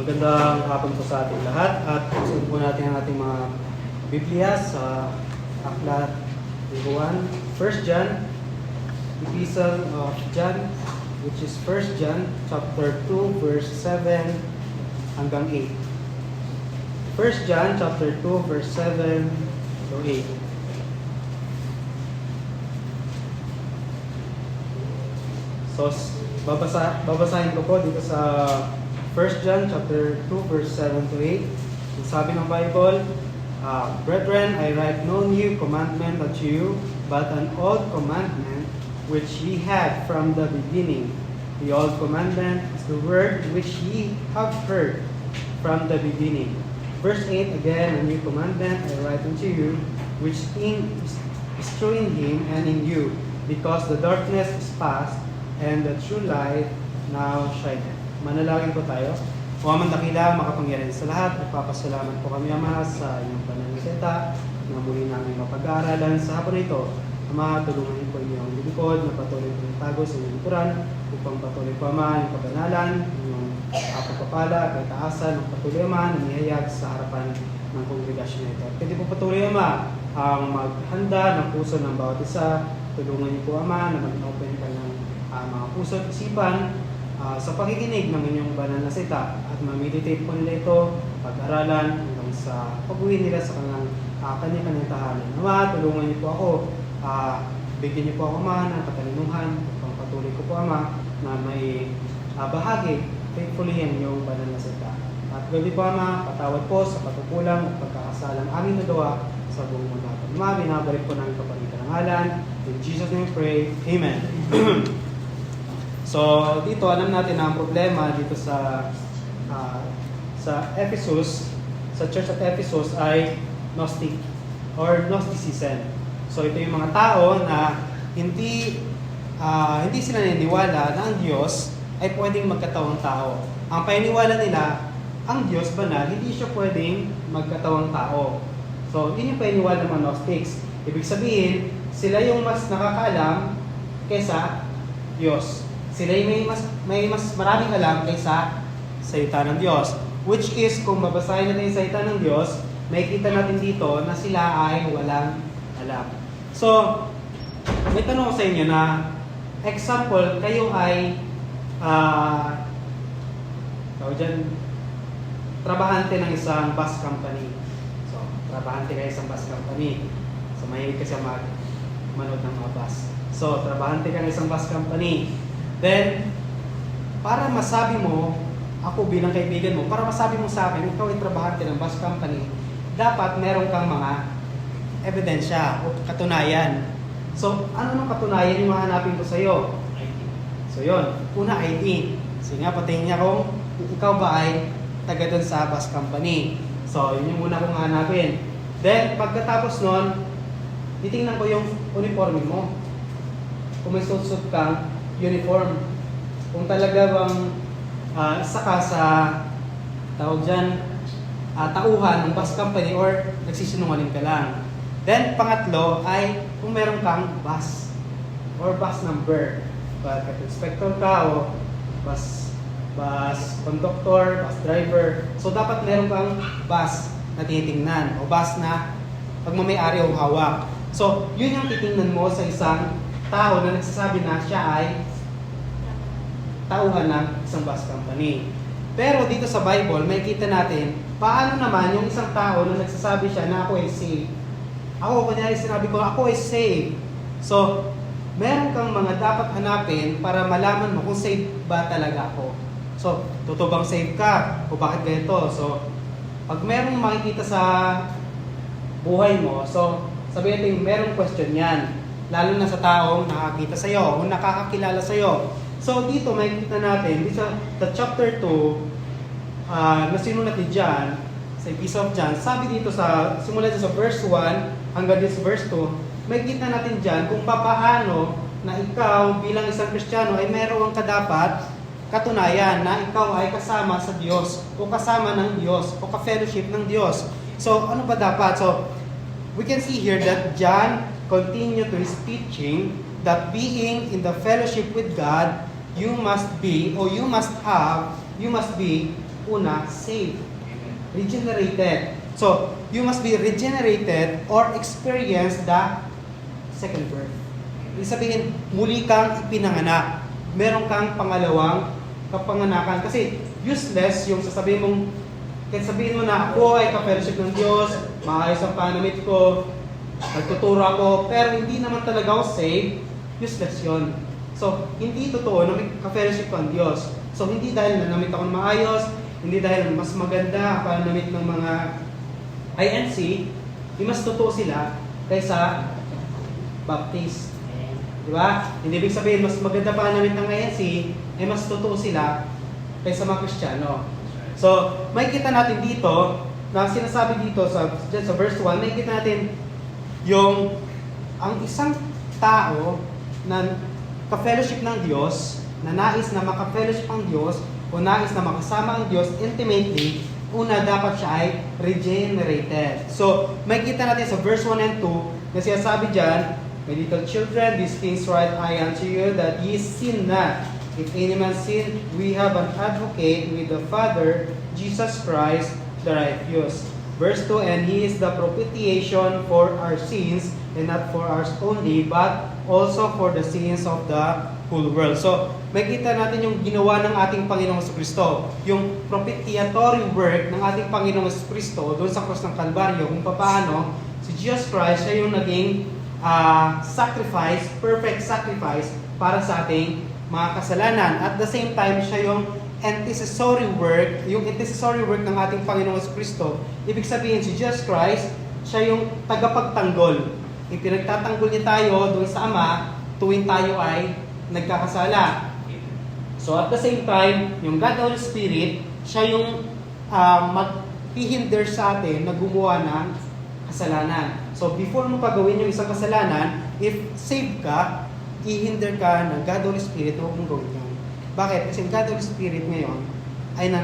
Magandang hapon po sa ating lahat at gusto po natin ang ating mga Biblia sa Aklat ni Juan, 1 John, Epistle of John, which is 1 John chapter 2 verse 7 hanggang 8. 1 John chapter 2 verse 7 to 8. So, babasahin ko po dito sa 1 John chapter 2 verse 7 to 8. Sabi ng Bible, Brethren, I write no new commandment unto you, but an old commandment which ye had from the beginning. The old commandment is the word which ye have heard from the beginning. Verse 8 again, a new commandment I write unto you, which is true in him and in you, because the darkness is past, and the true light now shineth. Manalangin po tayo. O Amang dakila, makapangyarihan sa lahat, nagpapasalamat po kami, Ama, sa inyong pananalita na muli namin mapag-aaralan sa hapon ito. Ama, tulungan po inyong lilipod na patuloy po tago sa inyong likuran upang patuloy po, Ama, yung pag-analan, yung pagpapala, kaitaasan, ng patuloy, Ama, na nihayag sa harapan ng kongregasyon na ito. Pwede po patuloy, Ama, ang maghanda ng puso ng bawat isa. Tulungan niyo po, Ama, na mag-open ka ng mga puso at isipan sa pakikinig ng inyong banal na salita at ma-meditate po nila ito, pag-aralan hanggang sa pag-uwi nila sa kanyang tahanan. Ama, tulungan niyo po ako, bigyan niyo po ako, Ama, ng katalinuhan upang patuloy ko po, Ama, na may bahagi faithfully ang inyong banal na salita. At gabi po, Ama, patawad po sa patukulang at pagkakasalang aming nagawa sa buong mundo. Ama, binabalik po namin kapalitan ng ngalan. In Jesus' name we pray. Amen. So, dito alam natin na ang problema dito sa Ephesus, sa Church of Ephesus ay Gnostic or Gnosticism. So, ito yung mga tao na hindi sila naniniwala na ang Diyos ay pwedeng magkatawang tao. Ang paniniwala nila, ang Diyos banal, hindi siya pwedeng magkatawang tao. So, yun yung paniniwala ng mga Gnostics. Ibig sabihin, sila yung mas nakakaalam kaysa Diyos. Sila yung may mas maraming alam kaysa salita ng Diyos. Which is, kung babasahin natin yung salita ng Diyos, makikita natin dito na sila ay walang alam. So, may tanong ko sa inyo na, example, kayo ay trabahante ng isang bus company. So, trabahante kayo sa bus company. So, mahilig kasi manood ng mga bus. So, trabahante ka ng isang bus company. Then, para masabi mo, ako bilang kaibigan mo, para masabi mo sa akin, ikaw ay trabahante ng bus company, dapat meron kang mga ebidensya o katunayan. So, ano nung katunayan yung hahanapin ko sa iyo? ID. So, yun. Una, ID. Sige nga, patayin niya kung ikaw ba ay taga doon sa bus company. So, yun yung muna kong hahanapin. Then, pagkatapos nun, titingnan ko yung uniforme mo. Kung may suit kang uniform. Kung talaga bang isa ka sa tauhan ng bus company or nagsisinungaling ka lang. Then, pangatlo ay kung meron kang bus or bus number. Pagkat inspector ka o bus conductor, bus driver. So, dapat meron kang bus na tinitingnan o bus na pagmamayari o hawak. So, yun yung titingnan mo sa isang tao na nagsasabi na siya ay tauhan ng isang bus company. Pero dito sa Bible, may kita natin, paano naman yung isang tao na nagsasabi siya na ako ay saved. Kunyari sinabi ko, ako ay saved. So, meron kang mga dapat hanapin para malaman mo kung saved ba talaga ako. So, totoo bang saved ka? O bakit ganito? So, pag merong makikita sa buhay mo, so, sabihin natin, merong question yan. Lalo na sa taong nakakita sa'yo o nakakakilala sa'yo. So, dito makikita natin, dito sa chapter 2, na sinulat ni John, sa Epistle of John, sabi dito simula sa verse 1 hanggang sa verse 2, makikita natin dyan kung paano na ikaw bilang isang Kristiyano ay meron ka dapat katunayan na ikaw ay kasama sa Diyos o kasama ng Diyos o ka-fellowship ng Diyos. So, ano ba dapat? So, we can see here that John continued to his teaching that being in the fellowship with God, you must be una, saved. Regenerated. So, you must be regenerated or experience the second birth. Ibig sabihin, muli kang ipinanganak. Meron kang pangalawang kapanganakan. Kasi useless yung sasabihin mong, kahit sabihin mo na ako ay ka-fellowship ng Diyos, maayos ang panamit ko, nagtuturo ako, pero hindi naman talaga ako saved, useless yon. So, hindi totoo na may ka-fellowship ang Diyos. So, hindi dahil nanamit ako ng maayos, hindi dahil mas maganda ang panamit ng mga INC, mas totoo sila kaysa Baptist. Diba? Hindi ibig sabihin, mas maganda panamit ng INC, ay mas totoo sila kaysa mga Kristiyano. So, may kita natin dito, na sinasabi dito sa verse 1, may kita natin yung ang isang tao na ka-fellowship ng Diyos, na nais na maka-fellowship ang Diyos, o nais na makasama ang Diyos intimately, una dapat siya ay regenerated. So, may kita natin sa verse 1 and 2, na sinasabi dyan, my little children, these things write I unto you, that ye sin not. If any man sin, we have an advocate with the Father, Jesus Christ, the righteous. Verse 2, and He is the propitiation for our sins, and not for ours only, but also for the sins of the whole world. So, makita natin yung ginawa ng ating Panginoong Kristo, yung propitiatory work ng ating Panginoong Kristo doon sa cross ng Kalbaryo, kung paano si Jesus Christ siya yung naging sacrifice, perfect sacrifice para sa ating mga kasalanan. At the same time, siya yung intercessory work ng ating Panginoong Kristo. Ibig sabihin, si Jesus Christ, siya yung tagapagtanggol. Ipinagtatanggol niya tayo doon sa Ama tuwing tayo ay nagkakasala. So at the same time, yung God Holy Spirit, siya yung maghihinder sa atin na gumawa ng kasalanan. So before mo pagawin yung isang kasalanan, if saved ka, ihinder ka ng God Holy Spirit, huwag mong gawin yun. Bakit? Kasi God Holy Spirit ngayon ay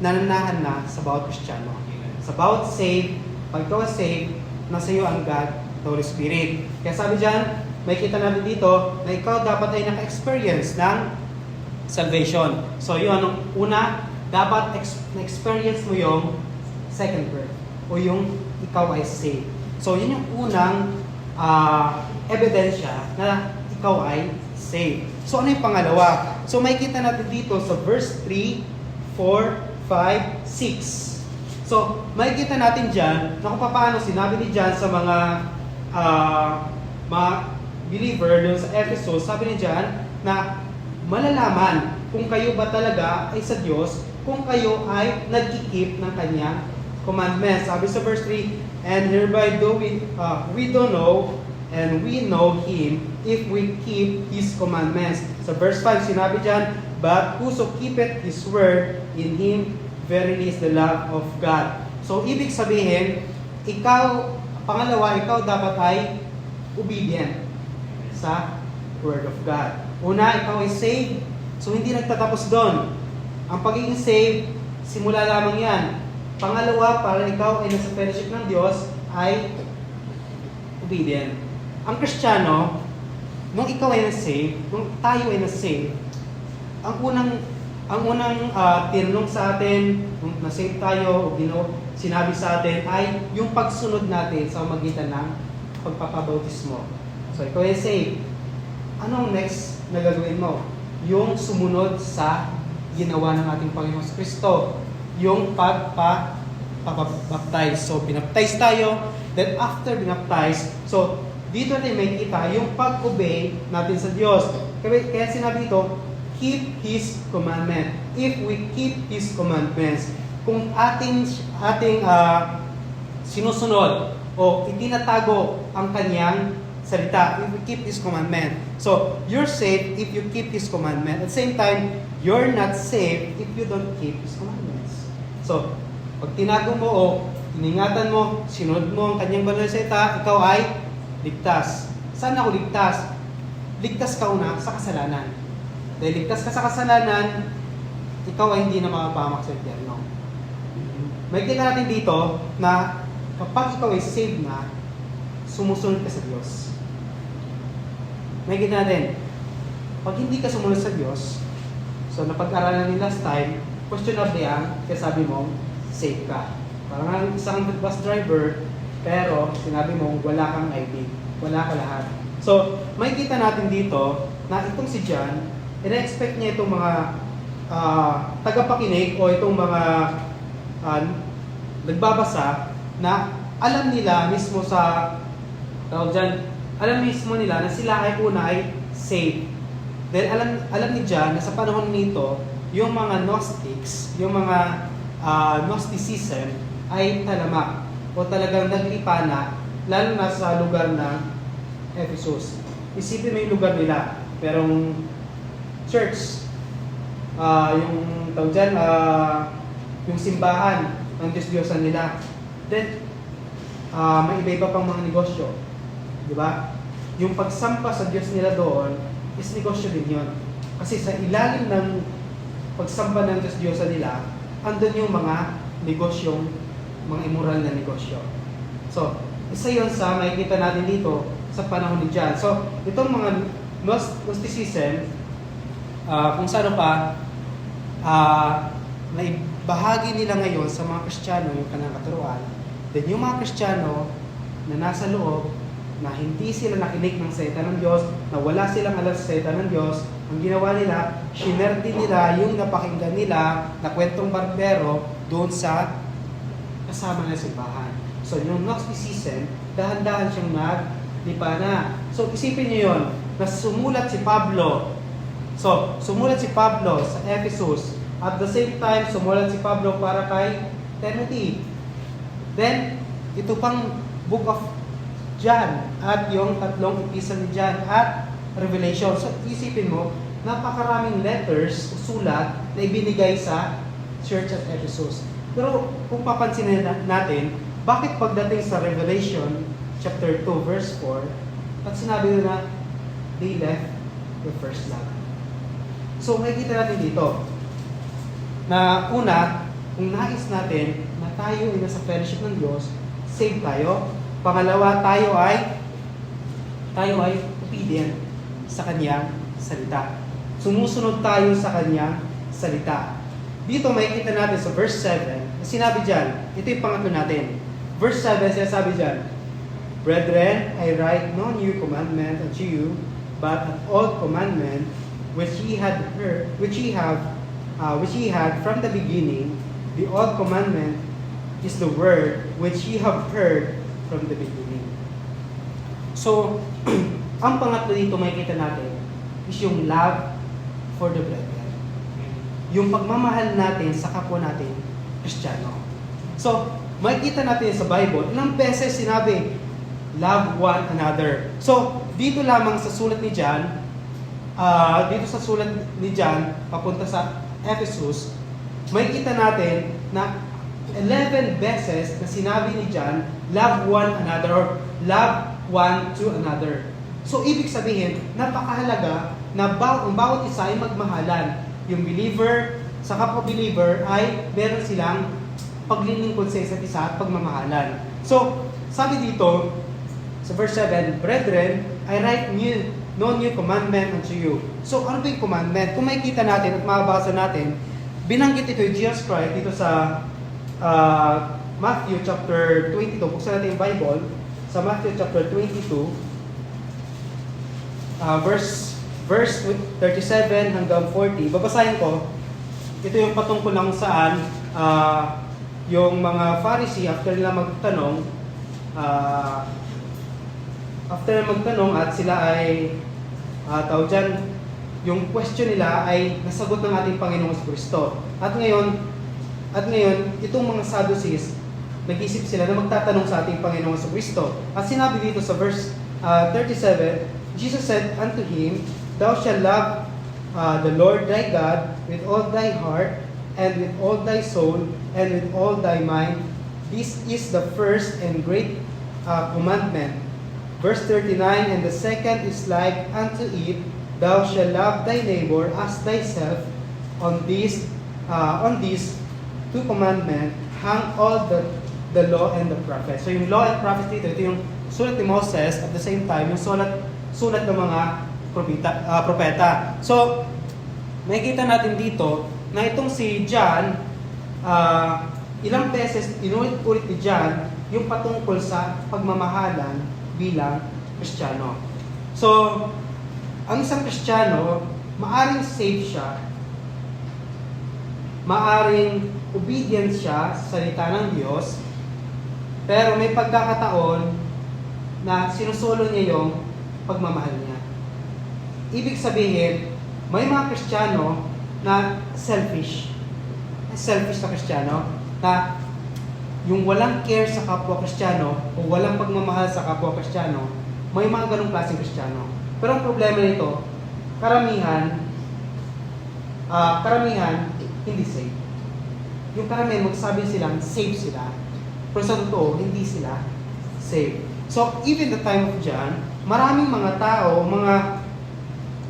nananahan na sa bawat Kristiyano. Sa bawat saved, pag ikaw saved, nasa iyo ang God Holy Spirit. Kaya sabi dyan, may kita natin dito na ikaw dapat ay naka-experience ng salvation. So yun, una, dapat na-experience mo yung second birth o yung ikaw ay saved. So yun yung unang ebidensya na ikaw ay saved. So ano yung pangalawa? So may kita natin dito sa verse 3, 4, 5, 6. So may kita natin dyan na kung paano sinabi ni John sa mga believer doon sa Ephesus, sabi ni John na malalaman kung kayo ba talaga ay sa Diyos, kung kayo ay nagkikip ng kanyang commandments. Sabi sa verse 3, and hereby we don't know, and we know Him if we keep His commandments. Sa verse 5, sinabi dyan, but whoso keepeth His word, in Him verily is the love of God. So, ibig sabihin, pangalawa, ikaw dapat ay obedient sa word of God. Una, ikaw ay saved, so hindi nagtatapos doon. Ang pagiging saved, simula lamang yan. Pangalawa, para ikaw ay nasa fellowship ng Diyos, ay obedient. Ang Kristiyano, nung ikaw ay na-save, nung tayo ay na-save, ang unang tinanong sa atin, nung na-save tayo, sinabi sa atin, ay yung pagsunod natin sa magitan ng pagpapabautismo. So, ikaw ay saved. Anong next na gagawin mo? Yung sumunod sa ginawa ng ating Panginoong Kristo. Yung pagpapabaptize. So, binaptize tayo. Then, after binaptize, so, dito natin may kita yung pag-obey natin sa Diyos. Kaya sinabi ito, keep His commandment. If we keep His commandments, kung ating sinusunod o itinatago ang kanyang salita, if we keep His commandment. So, you're saved if you keep His commandment. At the same time, you're not saved if you don't keep His commandments. So, pag tinago mo o iningatan mo, sinunod mo ang kanyang banal na salita, ikaw ay ligtas. Saan ako ligtas? Ligtas ka una sa kasalanan. Dahil ligtas ka sa kasalanan, ikaw ay hindi na makapahamak sa impyerno. May kita natin dito na kapag ikaw ay saved na, sumusunod ka sa Diyos. May kita natin, pag hindi ka sumunod sa Diyos, so napag-aralan ni last time, questionable yan, kaya sabi mo, safe ka. Parang isang bus driver, pero sinabi mo, wala kang ID, wala ka lahat. So, makikita natin dito na itong si John, ina-expect niya itong mga tagapakinig o itong mga nagbabasa na alam nila mismo sa alam mismo nila na sila ay una ay safe. Dahil alam ni John na sa panahon nito, yung mga Gnostics, yung mga Gnosticism ay talamak o talagang naglipana, lalo na sa lugar ng Ephesus. Isipin mo yung lugar nila, merong church, yung tawag dyan, yung simbahan ng Diyos-Diyosan nila. Then, may iba-iba pang mga negosyo. Di ba? Yung pagsampa sa Diyos nila doon is negosyo din yun. Kasi sa ilalim ng pagsampa ng Diyos-Diyosan nila, andun yung mga negosyong, mga immoral na negosyo. So, isa yun sa makikita natin dito sa panahon ni John. So, itong mga Gnosticism, kung saan pa, naibahagi nila ngayon sa mga Kristiyano yung kanilang katuruan. Then yung mga Kristiyano na nasa loob, na hindi sila nakinig ng salita ng Diyos, na wala silang alam sa salita ng Diyos, ang ginawa nila, shinare din nila yung napakinggan nila na kwentong barbero doon sa kasama ng simbahan. So yung Gnosticism, dahan-dahan siyang naglipana. So isipin niyo yun, na sumulat si Pablo. So sumulat si Pablo sa Ephesus. At the same time, sumulat si Pablo para kay Timothy. Then, ito pang Book of John at yung tatlong epistle ni John at Revelation. So isipin mo, napakaraming letters o sulat na ibinigay sa Church at Ephesus. Pero kung papansinin natin, bakit pagdating sa Revelation chapter 2 verse 4, at sinabi nila na they left the first love. So makikita natin dito na una, kung nais natin na tayo ay nasa fellowship ng Diyos, save tayo. Pangalawa, tayo ay obedient sa Kanyang salita. Sumusunod tayo sa Kanyang salita. Dito makikita natin sa verse 7, sinabi dyan, ito yung pangatlo natin. Verse 7, sinasabi dyan, Brethren, I write no new commandment unto you, but an old commandment which ye had from the beginning. The old commandment is the word which ye have heard from the beginning. So, ang pangatlo dito makikita natin is yung love for the brethren. Yung pagmamahal natin sa kapwa natin, Kristiyano. So, makikita natin sa Bible, ilang beses sinabi, love one another. So, dito lamang sa sulat ni John, papunta sa Ephesus, makikita natin na 11 beses na sinabi ni John, love one another or love one to another. So, ibig sabihin, napakahalaga na ang bawat isa ay magmahalan. Yung believer sa kapwa-believer ay meron silang paglilingkod sa isa't isa at pagmamahalan. So, sabi dito, sa verse 7, Brethren, I write no new commandment unto you. So, ano ba yung commandment? Kung makikita natin at mababasa natin, binanggit ito yung Jesus Christ dito sa Matthew chapter 22. Buksan natin yung Bible. Sa Matthew chapter 22, verse 37 hanggang 40. Babasahin ko. Ito yung patungkol lang saan yung mga Pharisee after nila magtanong at sila ay tawag dyan, yung question nila ay nasagot ng ating Panginoong Kristo. At ngayon, itong mga Sadducees, nag-isip sila na magtatanong sa ating Panginoong Kristo. At sinabi dito sa verse 37, Jesus said unto him, Thou shalt love the Lord thy God with all thy heart, and with all thy soul, and with all thy mind. This is the first and great commandment. Verse 39, And the second is like unto it, Thou shalt love thy neighbor as thyself. On these two commandments hang all the law and the prophets. So yung law and prophets dito, ito yung sulat ni Moses, at the same time, yung sulat ng mga propeta. So, makikita natin dito na itong si John, ilang beses inulit-ulit ni John yung patungkol sa pagmamahalan bilang Kristiyano. So, ang isang Kristiyano, maaring safe siya, maaring obedient siya sa salita ng Diyos, pero may pagkakataon na sinusulo niya yung pagmamahal niya. Ibig sabihin, may mga Kristiyano na selfish na Kristiyano, na yung walang care sa kapwa Kristiyano o walang pagmamahal sa kapwa Kristiyano, may mga ganong klaseng Kristiyano. Pero ang problema nito, karamihan hindi safe. Yung karamihan magsabi silang safe sila, pero sa totoo, hindi sila safe. So, even the time of John, maraming mga tao, mga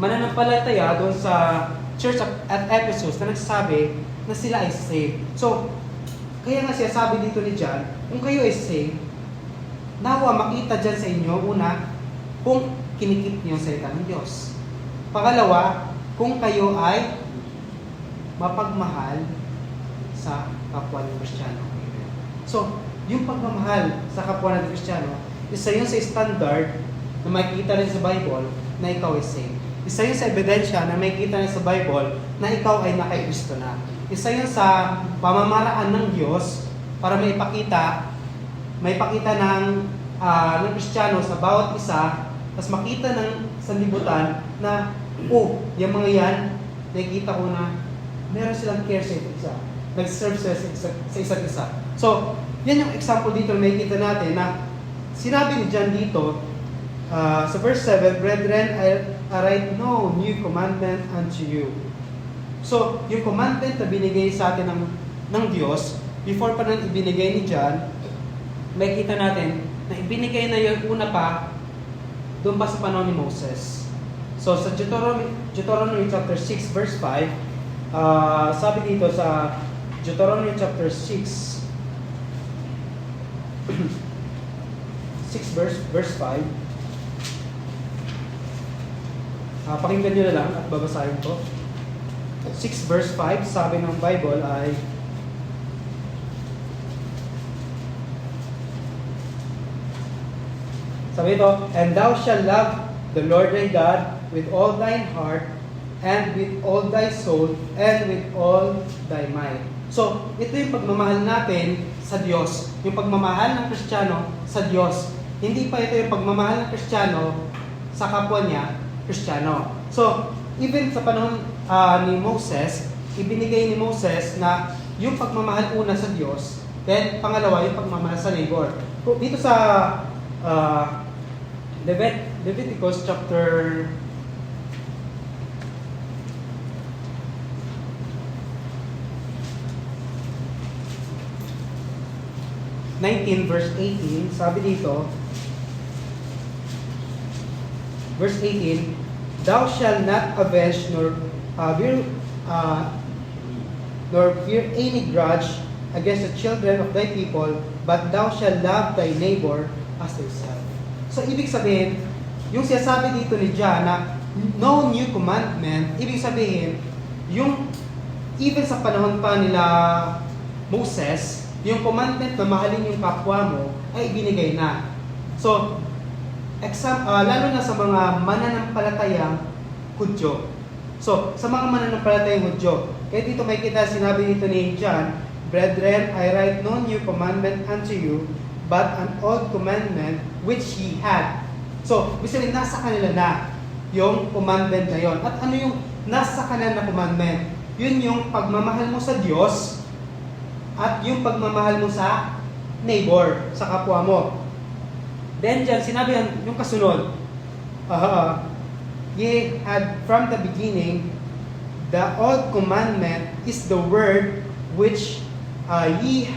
mananampalataya doon sa church at Ephesus na nagsasabi na sila ay safe. So, kaya nga siya sabi dito ni John, kung kayo ay safe, nawa makita dyan sa inyo, una, kung kinikip niyo ang salita ng Diyos. Pangalawa, kung kayo ay mapagmahal sa kapwa ng Kristiyano. So, yung pagmamahal sa kapwa ng Kristiyano, isa yun sa standard na makikita rin sa Bible na ikaw ay safe. Isa yun sa ebidensya na makikita rin sa Bible na ikaw ay nakay Kristo na. Isa yun sa pamamaraan ng Diyos para may pakita ng Kristiyano sa bawat isa, tapos makita ng sanlibutan na, yung mga yan, nakikita ko na meron silang care sa isa't isa. Nag-serve sa isa't isa. So, yan yung example dito na makikita natin na sinabi ni John dito, sa verse 7, Brethren, I write no new commandment unto you. So, yung commandment na binigay sa atin ng Diyos, before pa nang ibinigay ni John, makikita natin na ibinigay na yung una pa, doon pa sa panahon ni Moses. So, sa Deuteronomy chapter 6, verse 5, sabi dito sa Deuteronomy chapter 6, 6 verse 5, pakinggan nyo na lang at babasahin ko. 6 verse 5, sabi ng Bible ay, sabi ito, And thou shalt love the Lord thy God with all thine heart, and with all thy soul, and with all thy might. So, ito yung pagmamahal natin sa Diyos. Yung pagmamahal ng Kristiyano sa Diyos. Hindi pa ito yung pagmamahal ng Kristiyano sa kapwa niya, Kristiyano. So, even sa panahon ni Moses, ibinigay ni Moses na yung pagmamahal una sa Diyos, then pangalawa yung pagmamahal sa neighbor. Dito sa Leviticus chapter 19 verse 18, sabi dito, verse 18, Thou shalt not avenge nor fear any grudge against the children of thy people, but thou shalt love thy neighbor as thyself. So, ibig sabihin, yung sinasabi dito ni John na no new commandment, ibig sabihin, yung even sa panahon pa nila Moses, yung commandment na mahalin yung kapwa mo ay ibinigay na. So, lalo na sa mga mananampalatayang Hudyo. So, sa mga mananampalatayang Hudyo, kaya dito may kita sinabi dito ni John, Brethren, I write no new commandment unto you, but an old commandment which ye had. So, ibig sabihin, nasa kanila na yung commandment na yon. At ano yung nasa kanila na commandment? Yun yung pagmamahal mo sa Diyos at yung pagmamahal mo sa neighbor, sa kapwa mo. Then dyan, sinabi yung kasunod, ye had from the beginning, the old commandment is the word which ye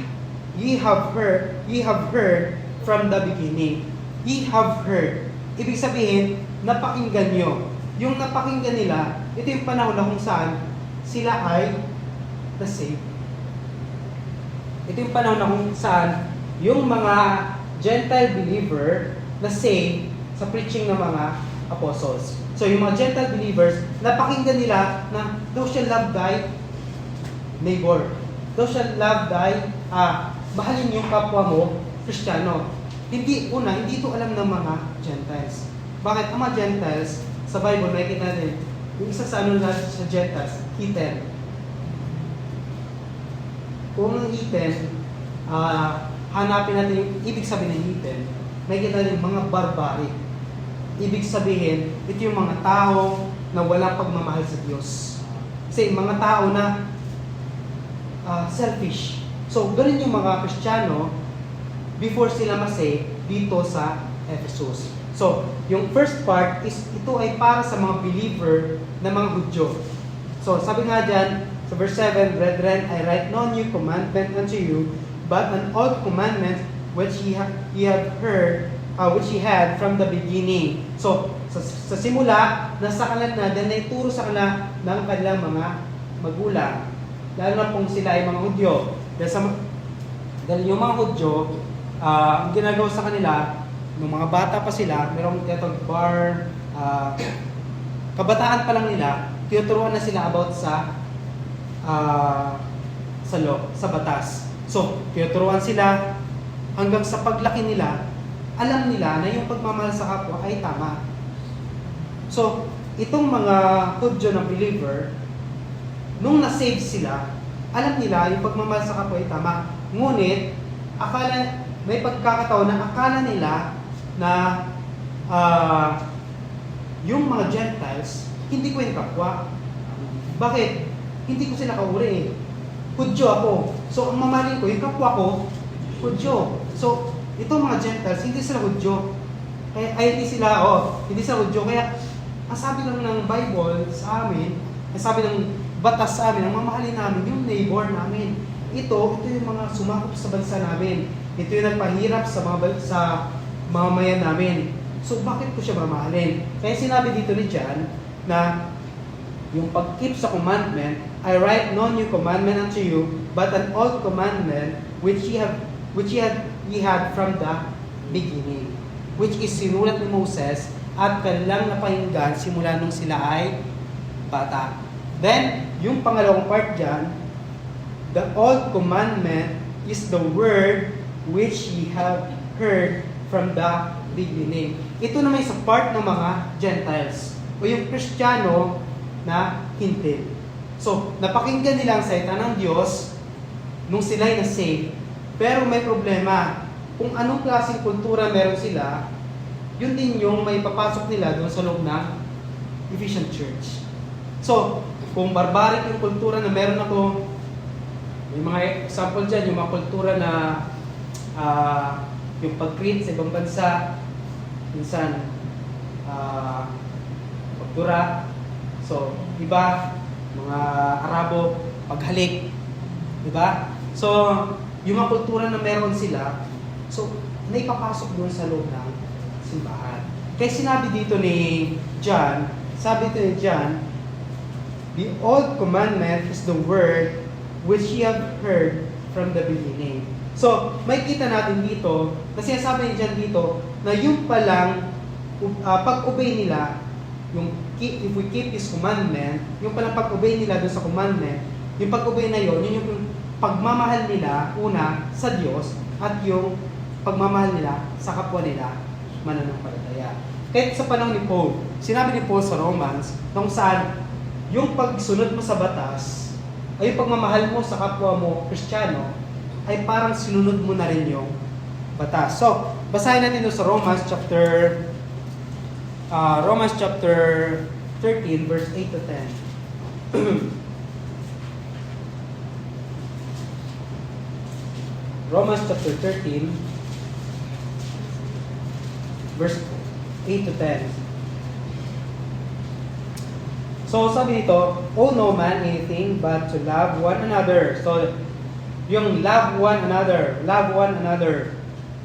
have heard from the beginning. Ye have heard. Ibig sabihin, napakinggan nyo. Yung napakinggan nila, ito yung panahon na kung saan sila ay na-save. Ito yung panahon na kung saan yung mga Gentile believer na saved sa preaching ng mga apostles. So yung mga Gentile believers, napakinggan nila na thou shalt love thy neighbor. Thou shalt love mahalin yung kapwa mo, Kristiyano. Hindi ito alam ng mga Gentiles. Bakit? Ang mga Gentiles, sa Bible, nakikita natin, yung isa sa sa Gentiles, heathen. Kung ang heathen, hanapin natin yung ibig sabihin ng heathen, nakikita natin mga barbaric. Ibig sabihin, ito yung mga tao na walang pagmamahal sa Diyos. Kasi mga tao na selfish. So, ganun yung mga Kristiyano before sila masave dito sa Ephesus. So, yung first part is ito ay para sa mga believer na mga Hudyo. So, sabi nga dyan, sa verse 7, Brethren, I write no new commandment unto you, but an old commandment which ye have heard, which ye had from the beginning. So, sa simula, nasa kanila na, then naituro sa kanila ng kanilang mga magulang. Lalo na kung sila ay mga Hudyo. Dahil yung mga Hudyo, ang ginagawa sa kanila, nung mga bata pa sila, merong kabataan pa lang nila, tinuturuan na sila about sa law, sa batas. So, tinuturuan sila hanggang sa paglaki nila, alam nila na yung pagmamahal sa kapwa ay tama. So, itong mga Hudyo na believer, nung na-save sila, alam nila yung pagmamahal sa kapwa ay tama. Ngunit, may pagkakataon na akala nila na yung mga Gentiles, hindi ko yung kapwa. Bakit? Hindi ko sila kauri eh. Hudyo ako. So, ang mamahalin ko, yung kapwa ko, Hudyo. So, itong mga Gentiles, hindi sila Hudyo. Hindi sila Hudyo. Kaya, ang sabi lang ng Bible sa amin, ang sabi ng batas sa amin, ang mamahalin namin, yung neighbor namin. Ito yung mga sumakop sa bansa namin. Ito yung nagpahirap sa mga mayan namin. So, bakit ko siya mamahalin? Kaya sinabi dito ni John na yung pag-keep sa commandment, I write no new commandment unto you, but an old commandment which ye had from the beginning, which is sinulat ni Moses at kanilang napahinggan simula nung sila ay bata. Then, yung pangalawang part dyan, the old commandment is the word which ye have heard from the beginning. Ito naman sa part ng mga Gentiles o yung Kristiyano na hindi. So, napakinggan nila ang salita ng Diyos nung sila'y na-save, pero may problema. Kung anong klaseng kultura meron sila, yun din yung may papasok nila doon sa loob ng Ephesian Church. So, kung barbaric yung kultura na meron ako, may mga example dyan, yung mga kultura na yung pag-create sa ibang bansa, minsan pagdura. So, iba, mga Arabo, paghalik. Diba? So, yung mga kultura na meron sila, so, naipapasok doon sa loob ng simbahan. Kaya sinabi dito ni John, the old commandment is the word which ye have heard from the beginning. So, may kita natin dito, kasi sabi ni John dito, na yung palang pag-obey nila, if we keep His commandment, yung palang pag-obey nila doon sa commandment, yung pag-obey na yun yung pagmamahal nila, una, sa Diyos, at yung pagmamahal nila sa kapwa nila, mananampalataya. Kahit sa panahon ni Paul, sinabi ni Paul sa Romans, kung saan, yung pagsunod mo sa batas, ay yung pagmamahal mo sa kapwa mo, Kristiyano, ay parang sinunod mo na rin yung batas. So, basahin natin sa Romans chapter 13, verse 8 to 10. Romans chapter 13, verse 8 to 10. So, sabi dito, owe no man anything but to love one another. So, yung love one another.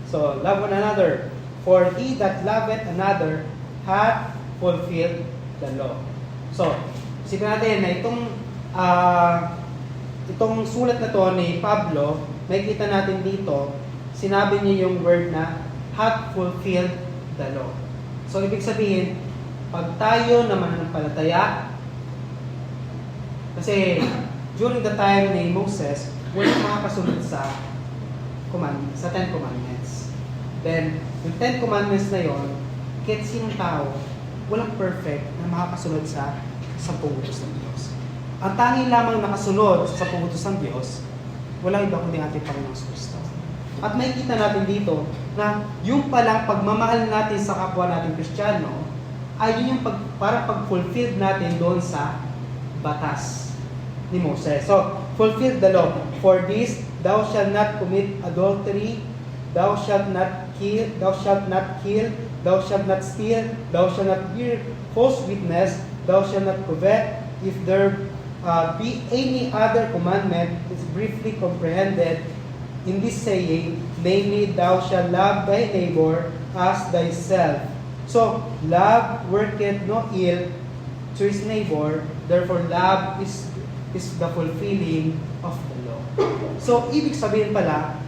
So, love one another. For he that loveth another hath fulfilled the law. So, isipin natin na itong sulat na to ni Pablo, makikita natin dito, sinabi niya yung word na hath fulfilled the law. So, ibig sabihin, pag tayo na mananampalataya, kasi during the time ni Moses, walang makakasunod sa Ten Commandments. Then, yung Ten Commandments na yon, kahit sinong tao, walang perfect na makakasunod sa 10 utos ng Diyos. Ang tangi lamang nakasunod sa 10 utos ng Diyos, walang iba kundi ating Panginoong Kristo. At makikita natin dito na yung palang pagmamahal natin sa kapwa natin Kristiyano ay yun yung para pag-fulfill natin doon sa batas ni Moses. So, fulfill the law. For this, thou shalt not commit adultery, thou shalt not kill, thou shalt not kill, thou shalt not steal, thou shalt not bear false witness, thou shalt not covet. If there be any other commandment, is briefly comprehended in this saying, namely, thou shalt love thy neighbor as thyself. So, love worketh no ill to his neighbor, therefore love is the fulfilling of the law. So, ibig sabihin pala,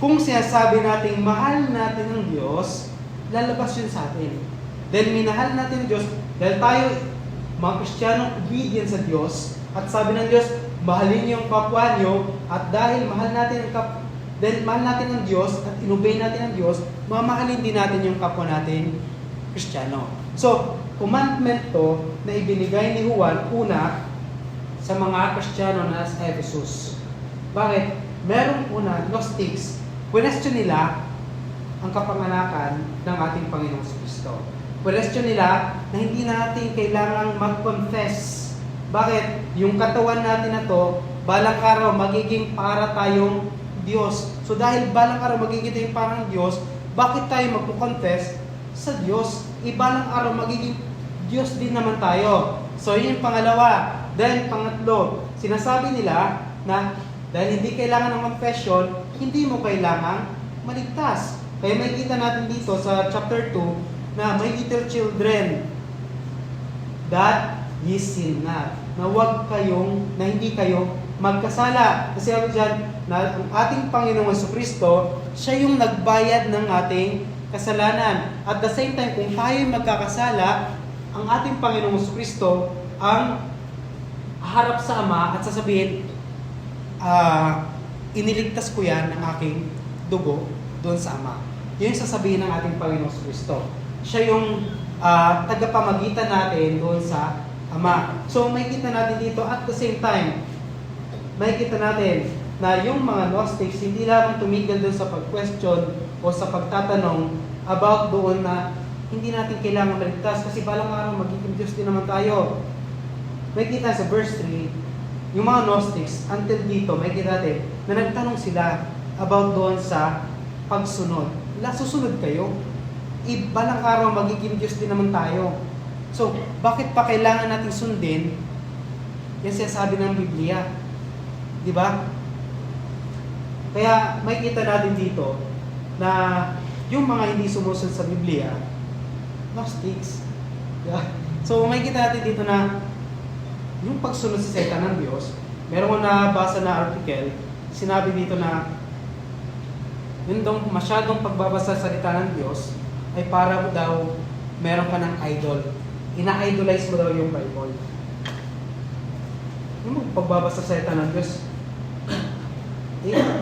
kung sinasabi natin mahal natin ang Diyos, lalabas yun sa atin. Dahil minahal natin ang Diyos, dahil tayo mga Kristiyanong obedient sa Diyos, at sabi ng Diyos, mahalin niyo ang kapwa niyo, at dahil mahal natin ang Diyos, at inobey natin ang Diyos, mamahalin din natin yung kapwa natin Kristiyano. So, commandment to na ibinigay ni Juan una sa mga Kristiyano na sa Ephesus. Bakit? Merong una, Gnostics, question nila ang kapanganakan ng ating Panginoong Kristo. Question nila na hindi natin kailangang mag-confess. Bakit? Yung katawan natin na to, balang araw magiging para tayong Diyos. So dahil balang araw magiging tayong parang Diyos, bakit tayo magpo-confess sa Diyos? Balang araw magiging Diyos din naman tayo. So yun yung pangalawa. Then pangatlo, sinasabi nila na dahil hindi kailangan ng confession, hindi mo kailangang maligtas. Kaya makikita natin dito sa chapter 2 na my little children, that ye sin not. Na hindi kayo magkasala. Kasi ako dyan, na ang ating Panginoong Jesucristo, siya yung nagbayad ng ating kasalanan. At the same time, kung tayo magkakasala, ang ating Panginoong Jesucristo ang harap sa Ama at sasabihin, iniligtas ko yan ng aking dugo doon sa Ama. Yun yung sasabihin ng ating Panginoong Jesucristo. Siya yung tagapamagitan natin doon sa Ama. So, makikita natin dito at the same time, makikita natin na yung mga Gnostics hindi lamang tumigil doon sa pag-question o sa pagtatanong about doon na hindi natin kailangan maligtas kasi balang araw magiging Diyos din naman tayo. Makikita sa verse 3, yung mga Gnostics, until dito, makikita natin na nagtanong sila about doon sa pagsunod. Susunod kayo? Balang araw magiging Diyos din naman tayo. So, bakit pa kailangan natin sundin yung sinasabi ng Biblia? Di ba? Kaya makikita natin dito na yung mga hindi sumusunod sa Biblia, Gnostics. Diba? So, makikita natin dito na yung pagsunod sa salita ng Diyos, meron ko nabasa na article, sinabi dito na yun daw masyadong pagbabasa sa salita ng Diyos ay para daw meron ka ng idol. Ina-idolize mo daw yung Bible. Yung pagbabasa sa salita ng Diyos,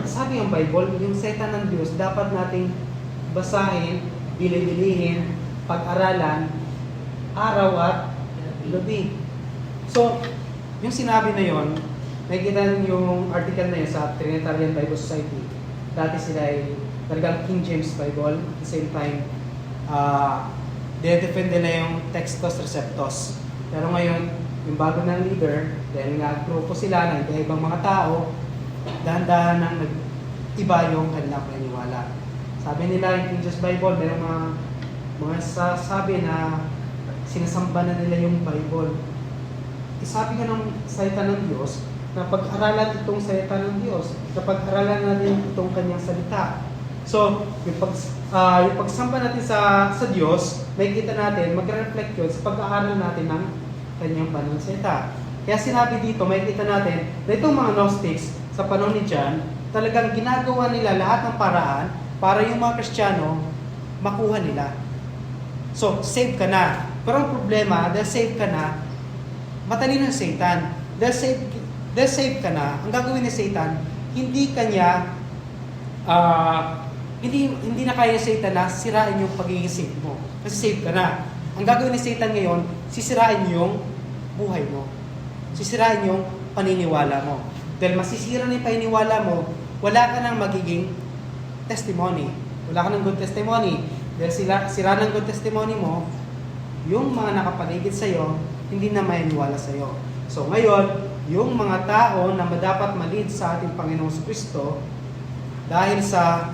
sabi yung Bible, yung salita ng Diyos, dapat nating basahin, bili-bilihin, pag-aralan, araw at gabi. So, yung sinabi na yon, nakikita yung article na yun sa Trinitarian Bible Society. Dati sila ay talagang King James Bible. At the same time, dinedefend nila yung Textus Receptus. Pero ngayon, yung bago ng leader, dahil nga grupo sila ng ibang mga tao, dahan-dahan nang nag-iba yung kanilang paniniwala. Sabi nila yung King James Bible, may mga sasabi na sinasamba na nila yung Bible. Sabi nga ng salita ng Diyos, na pag-aralan itong salita ng Diyos, na pag-aralan natin itong kanyang salita. So, yung pagsamba natin sa Diyos, makikita natin, magre-reflect yun sa pag-aaral natin ng kanyang banal salita. Kaya sinabi dito, makikita natin, na itong mga Gnostics, sa panahon ni John, talagang ginagawa nila lahat ng paraan para yung mga Kristiyano makuha nila. So, save ka na. Pero ang problema, dahil save ka na, matalino ang Satan. Dahil dahil save ka na, ang gagawin ni Satan, hindi na kaya ni Satan na sirain yung pagiging save mo. Kasi save ka na. Ang gagawin ni Satan ngayon, sisirain yung buhay mo. Sisirain yung paniniwala mo. Dahil masisira na yung paniniwala mo, wala ka nang magiging testimony. Wala ka ng good testimony. Dahil sira ng good testimony mo, yung mga nakapaligid sa'yo, hindi na maniniwala sa'yo. So ngayon, yung mga tao na dapat malid sa ating Panginoong Kristo, dahil sa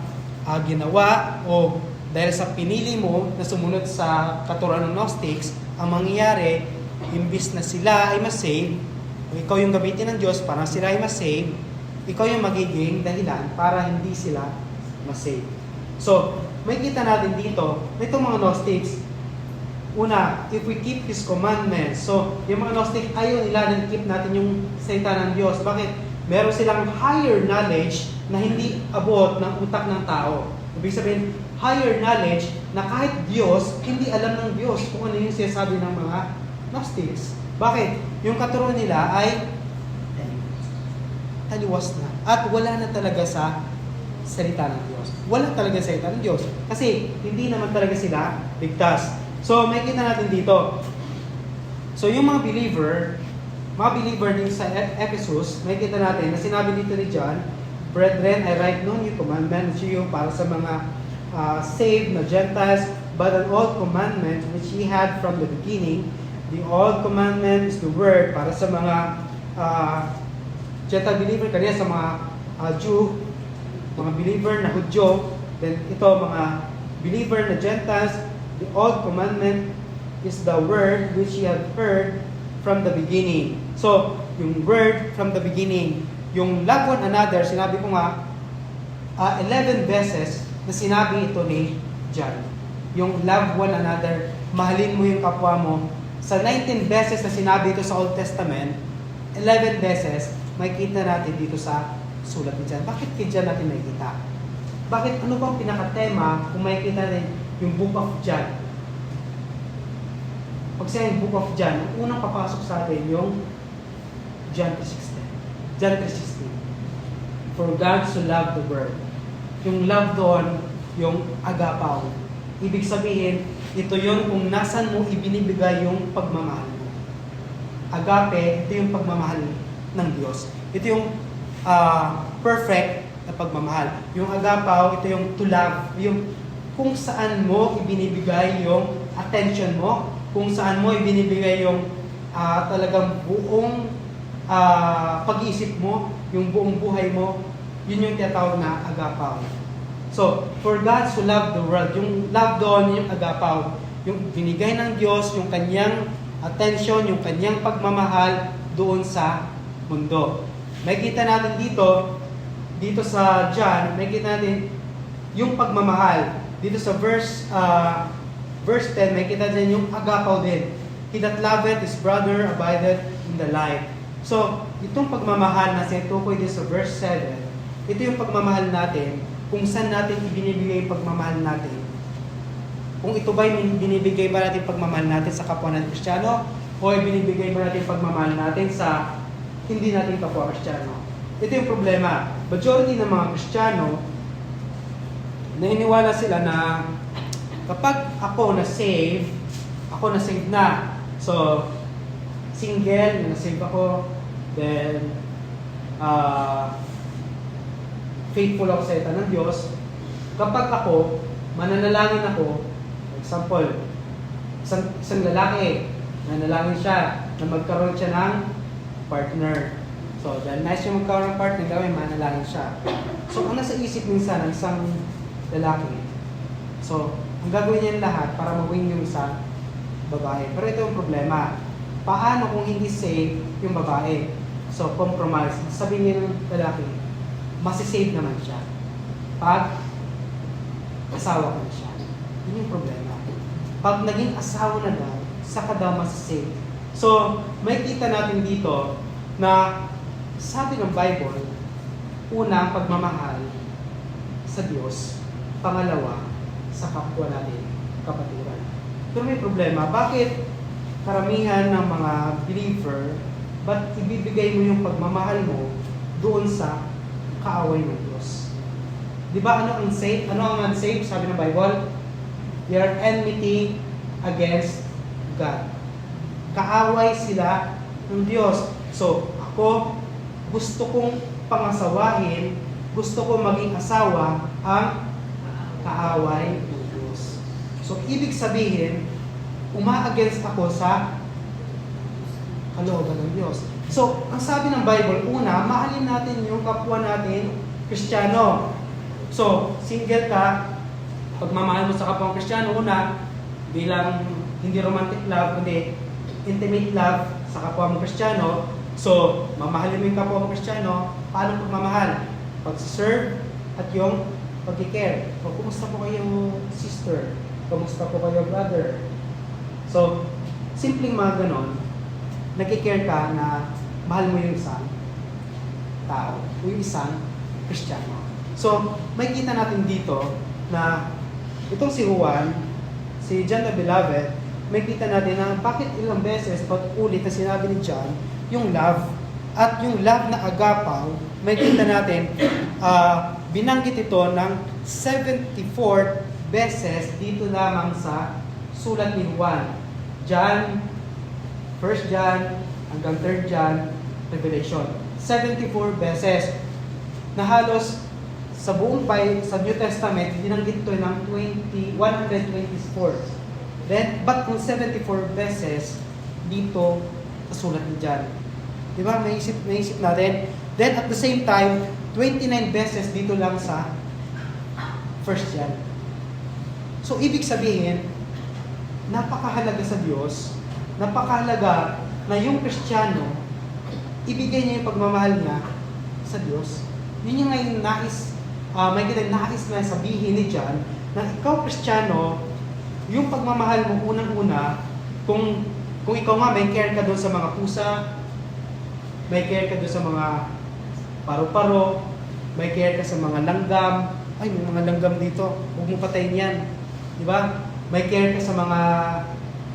ginawa o dahil sa pinili mo na sumunod sa katuruan ng Gnostics, ang mangyayari, imbis na sila ay masave, o ikaw yung gamitin ng Diyos para sila ay masave, ikaw yung magiging dahilan para hindi sila masave. So, may kita natin dito, itong mga Gnostics, una, if we keep His commandments. So, yung mga Gnostic, ayaw nila na keep natin yung salita ng Diyos. Bakit? Meron silang higher knowledge na hindi abot ng utak ng tao. Ibig sabihin, higher knowledge na kahit Diyos, hindi alam ng Diyos kung ano yung sinasabi ng mga Gnostics. Bakit? Yung katuruan nila ay taliwas na. At wala na talaga sa salita ng Diyos. Wala talaga sa salita ng Diyos. Kasi hindi naman talaga sila ligtas. So, may kita natin dito. So, yung mga believer din sa Ephesus, may kita natin na sinabi dito ni John, Brethren, I write no new commandment to you para sa mga saved na Gentiles, but an old commandment which ye had from the beginning. The old commandment is the word para sa mga Gentile believer, kanya sa mga Jew, mga believer na Hudyo, then ito mga believer na Gentiles. The old commandment is the word which ye have heard from the beginning. So, yung word from the beginning, yung love one another, sinabi ko nga, 11 beses na sinabi ito ni John. Yung love one another, mahalin mo yung kapwa mo. Sa 19 beses na sinabi ito sa Old Testament, 11 beses, makikita natin dito sa sulat ni John. Bakit kay John natin makikita? Bakit? Ano bang pinaka-tema kung makikita natin yung Book of John? Pag siya yung Book of John, ang unang papasok sa atin yung John 3:16. John 3:16. For God so loved the world. Yung love doon, yung agapaw. Ibig sabihin, ito yung kung nasan mo ibinibigay yung pagmamahal mo. Agape, ito yung pagmamahal ng Diyos. Ito yung perfect na pagmamahal. Yung agapaw, ito yung to love. Yung kung saan mo ibinibigay yung attention mo, kung saan mo ibinibigay yung talagang buong pag-iisip mo, yung buong buhay mo, yun yung tinatawag na agapaw. So, for God so loved the world, yung love doon, yung agapaw, yung binigay ng Diyos, yung kanyang attention, yung kanyang pagmamahal doon sa mundo. May kita natin dito sa John, may kita natin yung pagmamahal. Dito sa verse 10, may kita din yung agapaw din. He that loveth his brother abideth in the light. So, itong pagmamahal na sinutukoy din sa verse 7, ito yung pagmamahal natin, kung saan natin ibinibigay yung pagmamahal natin. Kung ito ba yung binibigay ba natin pagmamahal natin sa kapwa natin Kristiyano, o ibinibigay ba natin pagmamahal natin sa hindi natin kapwa Kristiyano. Ito yung problema. Majority ng mga Kristiyano, naniniwala sila na kapag ako na-save na. So, single, na-save ako, then, faithful ako sa ita ng Diyos. Kapag ako, mananalangin ako, for example, isang lalaki, nanalangin siya na magkaroon siya ng partner. So, dahil nice yung magkaroon ng partner, gawin, manalangin siya. So, ang nasa isip minsan ng isang lalaki, so, ang gagawin niya lahat para mag-win yung isang babae. Pero ito yung problema. Paano kung hindi safe yung babae? So, compromise. Sabihin niya ng lalaki, masisave naman siya. Pag asawa ko na siya. Yun yung problema. Pag naging asawa na daw, saka daw masisave. So, may kita natin dito na sabi ng Bible, una, pagmamahal sa Diyos. Pangalawa, sa kapwa natin, kapatiran. Pero may problema, bakit karamihan ng mga believer but ibibigay mo yung pagmamahal mo doon sa kaaway ng Diyos. Di ba ano ang save? Ano ang unsaved? Sabi ng Bible, they are enmity against God. Kaaway sila ng Diyos. So, ako, gusto kong pangasawahin, gusto kong maging asawa ang kaaway ng Diyos. So, ibig sabihin, uma-against ako sa kalooban ng Diyos. So, ang sabi ng Bible, una, mahalin natin yung kapwa natin, Kristiyano. So, single ka, pagmamahal mo sa kapwa Kristiyano, una, bilang hindi romantic love, kundi intimate love sa kapwa mo Kristiyano. So, mamahalin mo yung kapwa mo Kristiyano, paano pagmamahal? Pag-serve at yung pag-care. O, kumusta po kayo sister? Kumusta po kayo brother? So, simpleng mga ganon, nag-care ka na mahal mo yung isang tao, o yung isang Kristiyano. So, may kita natin dito na itong si Juan, si John the Beloved, may kita natin na bakit ilang beses pag-ulit na sinabi ni John, yung love, at yung love na agapaw, may kita natin, binanggit ito ng 74 beses dito lamang sa sulat ni Juan. John, 1 John, hanggang 3 John, Revelation. 74 beses na halos sa buong sa New Testament, binanggit ito ng 124. Then, but kung 74 beses dito sa sulat ni John. Di ba? Naisip natin. Then, at the same time, 29 beses dito lang sa 1 John. So, ibig sabihin, napakahalaga sa Diyos, napakahalaga na yung Kristiyano, ibigay niya yung pagmamahal niya sa Diyos. Yun yung ngayon may nais na sabihin ni John, na ikaw Kristiyano, yung pagmamahal mo unang-una, kung ikaw nga may care ka doon sa mga pusa, may care ka doon sa mga paro-paro, may care ka sa mga langgam, ay may mga langgam dito, huwag mo patayin yan. Di ba? May care ka sa mga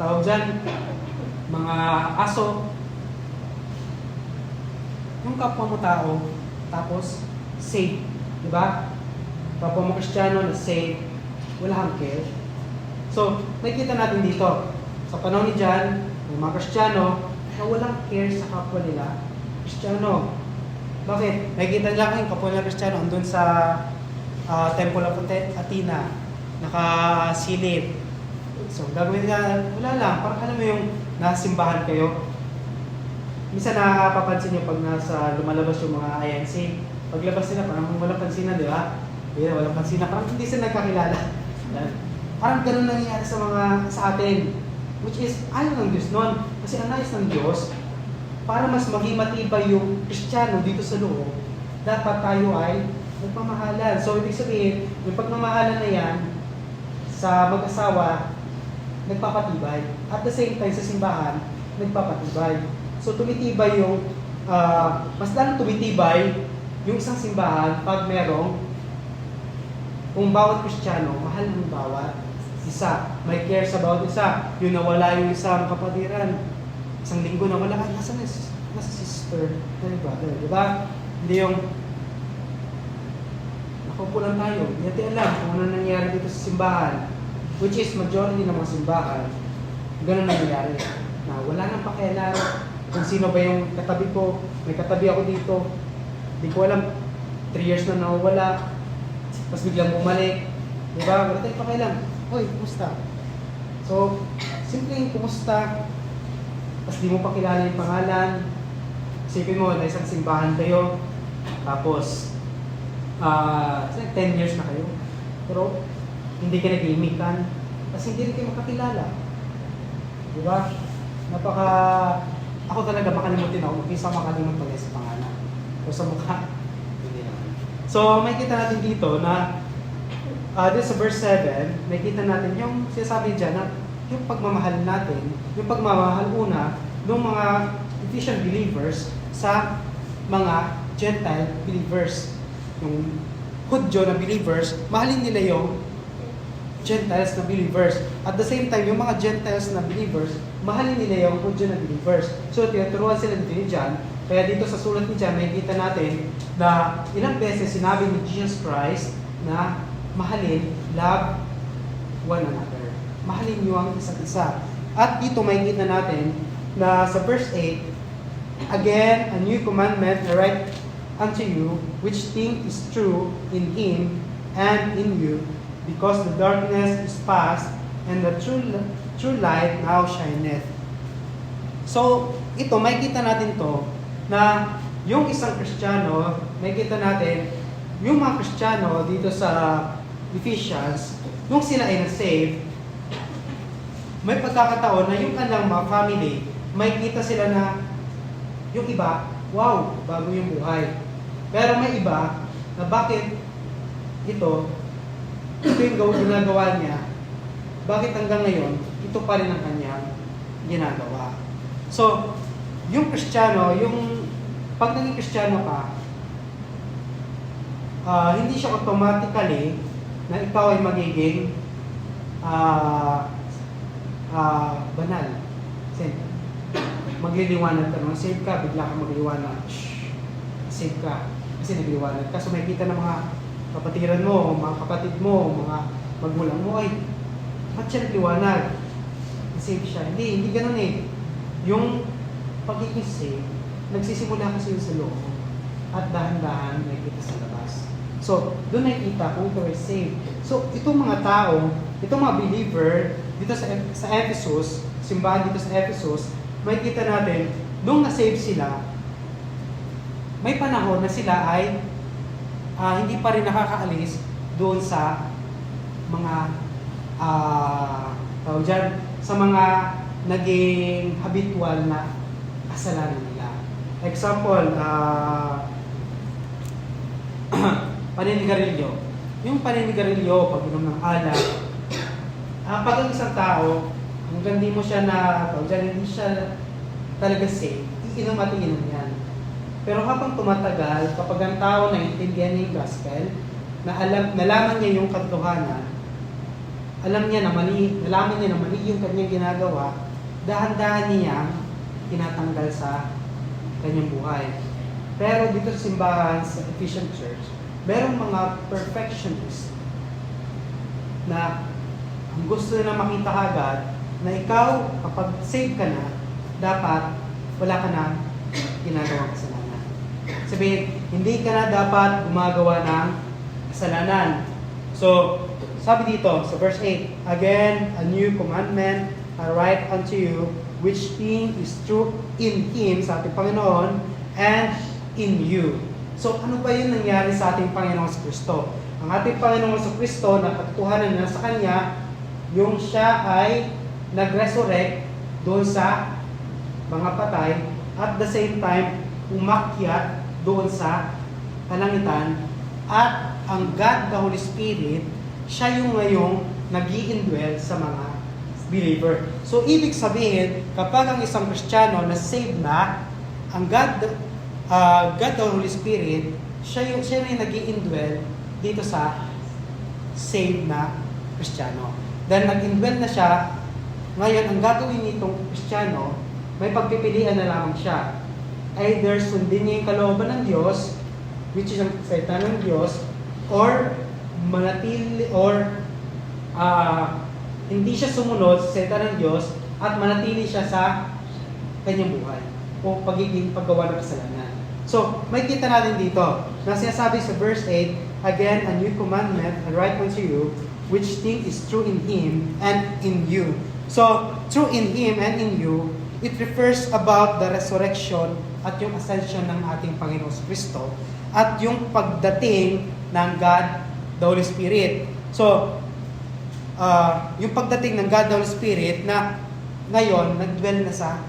tawag dyan, mga aso. Yung kapwa mo tao, tapos safe. Di ba? Kapwa mo Kristiyano na safe, wala kang care. So, nakikita natin dito, sa panahon ni John, may mga Kristiyano na walang care sa kapwa nila Kristiyano. Bakit? Nakikita nila yung kapwa nila Kristiyano andun sa Temple of Athena, nakasilip. So, gagawin nila, wala lang, parang alam mo yung nasimbahan kayo. Minsan nakapapansin nyo pag lumalabas yung mga INC, paglabas nila, parang walang pansinan, di ba? Walang pansinan, parang hindi sila nagkakilala. Parang ganun nangyayari sa atin. Which is, ayaw ng Diyos nun. Kasi ang nais ng Diyos, para mas maging matibay yung Kristiyano dito sa loob, dapat tayo ay magmamahalan. So, ibig sabihin, yung pagmamahalan na yan, sa mag-asawa, nagpapatibay. At the same time, sa simbahan, nagpapatibay. So, tumitibay yung, mas lalong tumitibay yung isang simbahan pag merong, kung bawat Kristiyano, mahal ng bawat isa. May care sa bawat isa. Yung nawala yung isang kapatiran, isang linggo nawala, nasa sister, nasa brother, di ba? Hindi yung, nakaupo lang tayo, hindi natin alam kung ano nangyari dito sa simbahan. Which is, majority ng mga simbahan, ganun nangyayari. Na wala nang pakialam kung sino ba yung katabi ko, may katabi ako dito, hindi ko alam, 3 years na nawala, tapos biglang bumalik, di ba? Wala tayong pakialam. Hoy, kumusta? So, simpleng kumusta, tapos di mo pa kilala yung pangalan, isipin mo na isang simbahan kayo, tapos 10 years na kayo, pero hindi ka nag-imikan, tapos hindi rin kayo makakilala. Di ba? Ako talaga makalimutin ako, isa makalimut pala sa pangalan. O sa mukha, hindi naman. So, may kita natin dito na dito sa verse 7, may kita natin yung sinasabi dyan na yung pagmamahal natin, yung pagmamahal una ng mga Ephesian believers sa mga Gentile believers. Yung Hudyo na believers, mahalin nila yung Gentiles na believers. At the same time, yung mga Gentiles na believers, mahalin nila yung Hudyo na believers. So, tinuturuan sila dito ni John. Kaya dito sa sulat ni John, makikita natin na ilang beses sinabi ni Jesus Christ na mahalin, love one another. Mahalin niyo ang isa't isa. At dito makikita natin na sa verse 8, again, a new commandment I write unto you, which thing is true in Him and in you, because the darkness is past, and the true light now shineth. So, ito, makikita natin to, na yung isang Kristiyano, makikita natin, yung mga Kristiyano dito sa Ephesians, nung sila ay na-save, may pagkakataon na yung kanilang mga family, makikita sila na yung iba, wow, bago yung buhay. Pero may iba na bakit ito yung ginagawa niya, bakit hanggang ngayon, ito pa rin ang kanyang ginagawa. So, yung Kristiyano, pag naging Kristiyano ka, hindi siya automatically na ikaw ay magiging banal. Kasi magliliwanag ka, nung save ka, bigla ka magliliwanag. Save ka. Kasi nagliliwanag ka. So makikita ng mga kapatiran mo, mga kapatid mo, mga magulang mo, ay, ba't siya nagliwanag? Save siya. Hindi ganun eh. Yung pagiging save, nagsisimula kasi yun sa loob. At dahan-dahan nakikita sa labas. So, doon nakikita kung ito ay saved. So, itong mga tao, itong mga believer, dito sa Ephesus, simbahan dito sa Ephesus, makikita natin, nung na-save sila, may panahon na sila ay hindi pa rin nakakaalis doon sa mga sa mga naging habitual na kasalanan nila. Example, paninigarilyo. Yung paninigarilyo, pag-inom ng alak, pag ang isang tao, hanggang di mo siya hindi siya talaga safe, iinom at iinom yan. Pero habang tumatagal, kapag ang tao naintindihan niya yung gospel, nalaman niya yung katotohanan, nalaman niya na mali yung kanyang ginagawa, dahan-dahan niya tinatanggal sa kanyang buhay. Pero dito sa simbahan, sa Ephesian Church, merong mga perfectionists na ang gusto nila makita agad na ikaw, kapag save ka na, dapat wala ka na ginagawang kasalanan. Sabihin, hindi ka na dapat gumagawa ng kasalanan. So, sabi dito sa verse 8, again, a new commandment I write unto you, which thing is true in Him, sa ating Panginoon, and in you. So, ano ba yung nangyari sa ating Panginoong Kristo? Ang ating Panginoong Kristo, na katotohanan na sa Kanya, yung siya ay nag-resurrect doon sa mga patay, at the same time, umakyat doon sa kalangitan, at ang God, the Holy Spirit, siya yung ngayong nag-i-indwell sa mga believer. So, ibig sabihin, kapag ang isang Kristiyano na saved na, ang God, the Holy Spirit, siya yung nag-i-indwell dito sa saved na Kristiyano. Dahil nag-indwell na siya, ngayon, ang gagawin nitong Kristiyano, may pagpipilian na lamang siya. Either sundin niya yung kalooban ng Diyos, which is ang salita ng Diyos, or manatili, or hindi siya sumunod sa salita ng Diyos, at manatili siya sa kanyang buhay, o paggawa ng kasalanan. So, may kita natin dito, na sinasabi sa verse 8, again, a new commandment I write unto you, which thing is true in Him and in you. So, true in Him and in you, it refers about the resurrection at yung ascension ng ating Panginoong Kristo at yung pagdating ng God, the Holy Spirit. So, yung pagdating ng God, the Holy Spirit na ngayon, nag-dwell na sa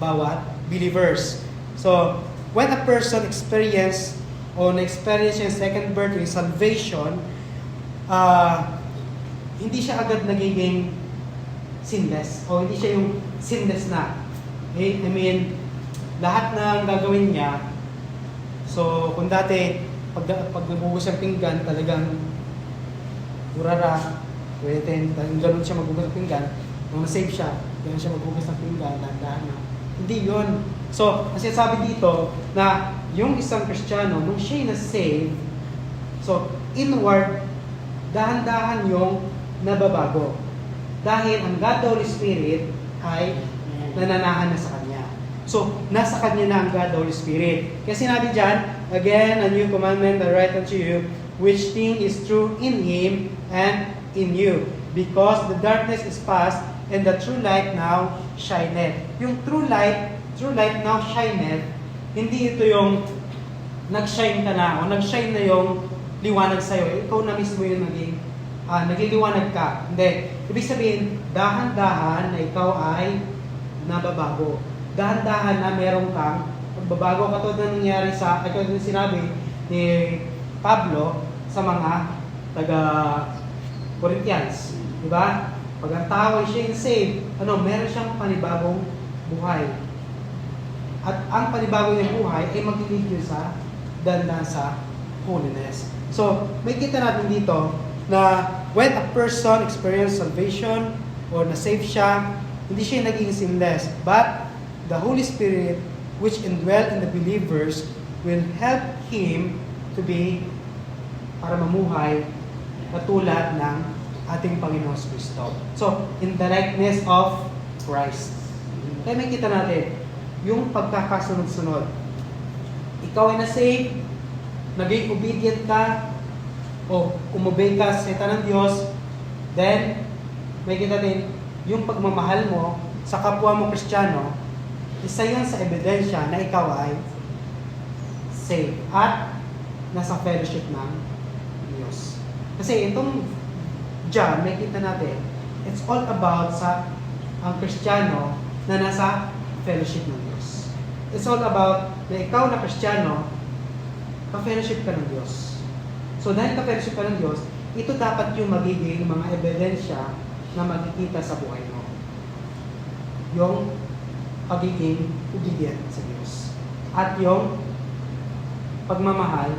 bawat believers. So, when a person experience yung second birth, yung salvation, hindi siya agad nagiging sinless, o hindi siya yung sinless na. I mean, lahat ng gagawin niya, so kung dati, pag nabuhos ang pinggan, talagang urara, talagang ganun siya magbubuhos ng pinggan, nung na-save siya, ganun siya maghugas ng pinggan, dahan-dahan na. Hindi yun. So, kasi sabi dito na yung isang Kristiyano, nung siya'y na-save, so, inward, dahan-dahan yung nababago. Dahil ang God the Holy Spirit ay nananahan na sa Kanya. So, nasa Kanya na ang God the Holy Spirit. Kaya sinabi dyan, again, a new commandment I write unto you, which thing is true in Him and in you. Because the darkness is past, and the true light now shineth. Yung true light now shineth, hindi ito yung nag-shine ka na, o nag-shine na yung liwanag sa'yo. Ikaw na mismo yung nagliliwanag ka. Hindi. Ibig sabihin, dahan-dahan na ikaw ay nababago. Dahan-dahan na meron kang pagbabago. Katulad na nangyari katulad na sinabi ni Pablo sa mga taga-Corinthians. Diba? Pag ang tao ay siya saved, meron siyang panibagong buhay. At ang panibagong niyang buhay ay mag-lead yun sa dandan sa holiness. So, may kita natin dito na when a person experiences salvation or na-save siya, hindi siya naging sinless. But the Holy Spirit which indwell in the believers will help him to be para mamuhay katulad ng ating Panginoong Kristo. So, in the likeness of Christ. Kaya may kita natin, yung pagkakasunod-sunod. Ikaw ay na-save, naging obedient ka, o umobey ka sa salita ng Diyos, then, may kita natin, yung pagmamahal mo sa kapwa mo Kristiyano, isa yan sa ebidensya na ikaw ay saved at nasa fellowship ng Diyos. Kasi itong John, may kita natin, it's all about ang Kristiyano na nasa fellowship ng Diyos. It's all about na ikaw na Kristiyano, ka-fellowship ka ng Diyos. So dahil ka-fellowship ka ng Diyos, ito dapat yung magiging mga ebidensya na makikita sa buhay mo. Yung pagiging obedient sa Diyos. At yung pagmamahal